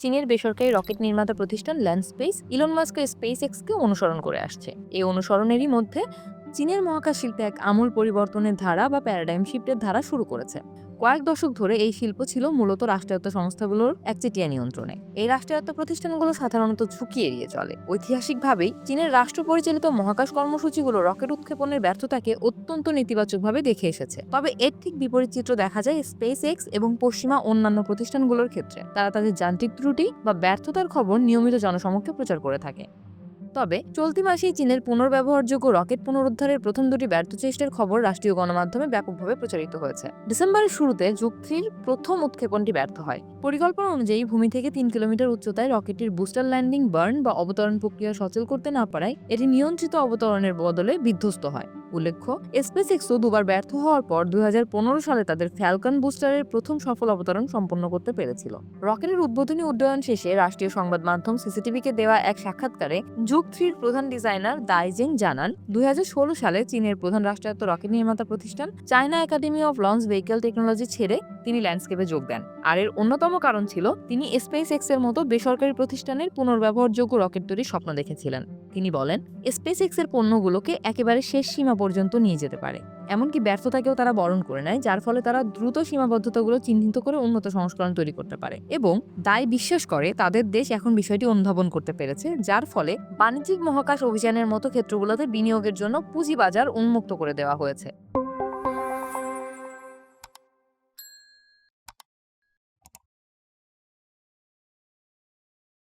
চীনের বেসরকারি রকেট নির্মাতা প্রতিষ্ঠান ল্যান্ডস্পেস ইলন মাস্কের স্পেস এক্সকে অনুসরণ করে আসছে। এই অনুসরণেরই মধ্যে চীনের মহাকাশ শিল্পে এক আমূল পরিবর্তনের ধারা বা প্যারাডাইম শিফটের ধারা শুরু করেছে। কয়েক দশক ধরে এই শিল্প ছিল মূলত রাষ্ট্রায়ত্ত সংস্থাগুলোর একচেটিয়া নিয়ন্ত্রণে। এই রাষ্ট্রায়ত্ত প্রতিষ্ঠানগুলো সাধারণত ঝুঁকি এড়িয়ে চলে। ঐতিহাসিকভাবেই চীনের রাষ্ট্র পরিচালিত মহাকাশ কর্মসূচিগুলো রকেট উৎক্ষেপণের ব্যর্থতাকে অত্যন্ত নেতিবাচকভাবে দেখে এসেছে। তবে এর ঠিক বিপরীত চিত্র দেখা যায় স্পেস এক্স এবং পশ্চিমা অন্যান্য প্রতিষ্ঠানগুলোর ক্ষেত্রে। তারা তাদের যান্ত্রিক ত্রুটি বা ব্যর্থতার খবর নিয়মিত জনসমক্ষে প্রচার করে থাকে। তবে চলতি মাসেই চীনের পুনর্ব্যবহারযোগ্য রকেট পুনরুদ্ধারের প্রথম দুটি ব্যর্থ চেষ্টার খবর রাষ্ট্রীয় গণমাধ্যমে ব্যাপকভাবে প্রচারিত হয়েছে। ডিসেম্বরের শুরুতে যুগ 3 প্রথম উৎক্ষেপণটি ব্যর্থ হয়। পরিকল্পনা অনুযায়ী ভূমি থেকে 3 কিলোমিটার উচ্চতায় রকেটটির বুস্টার ল্যান্ডিং বার্ন বা অবতরণ প্রক্রিয়া সচল করতে না পারায় এটি নিয়ন্ত্রিত অবতরণের বদলে বিধ্বস্ত হয়। উল্লেখ্য, স্পেসএক্সও দুবার ব্যর্থ হওয়ার পর 2015 সালে তাদের ফ্যালকন বুস্টারের প্রথম সফল অবতরণ সম্পন্ন করতে পেরেছিল। রকেটের উদ্বোধনী উড্ডয়ন শেষে রাষ্ট্রীয় সংবাদ মাধ্যম সিসিটিভিকে দেওয়া এক সাক্ষাৎকারে যুগ 3 প্রধান ডিজাইনার দাইজেং জানান, 2016 সালে চীনের প্রধান রাষ্ট্রায়ত্ত রকেট নির্মাতা প্রতিষ্ঠান China academy of launch vehicle technology ছেড়ে তিনি ল্যান্ডস্কেপে যোগ দেন। আর এর অন্যতম কারণ ছিল তিনি স্পেস এক্সের মতো বেসরকারি প্রতিষ্ঠানের পুনর্ব্যবহারযোগ্য রকেট তৈরির স্বপ্ন দেখেছিলেন। তিনি বলেন, স্পেস এক্সের পণ্যগুলোকে একেবারে শেষ সীমা পর্যন্ত নিয়ে যেতে পারে। এমনকি ব্যর্থতাকেও তারা বরণ করে নেয়, যার ফলে তারা দ্রুত সীমাবদ্ধতাগুলো চিহ্নিত করে উন্নত সংস্করণ তৈরি করতে পারে। এবং দায় বিশ্বাস করে তাদের দেশ এখন বিষয়টি অনুধাবন করতে পেরেছে, যার ফলে বাণিজ্যিক মহাকাশ অভিযানের মতো ক্ষেত্রগুলোতে বিনিয়োগের জন্য পুঁজিবাজার উন্মুক্ত করে দেওয়া হয়েছে।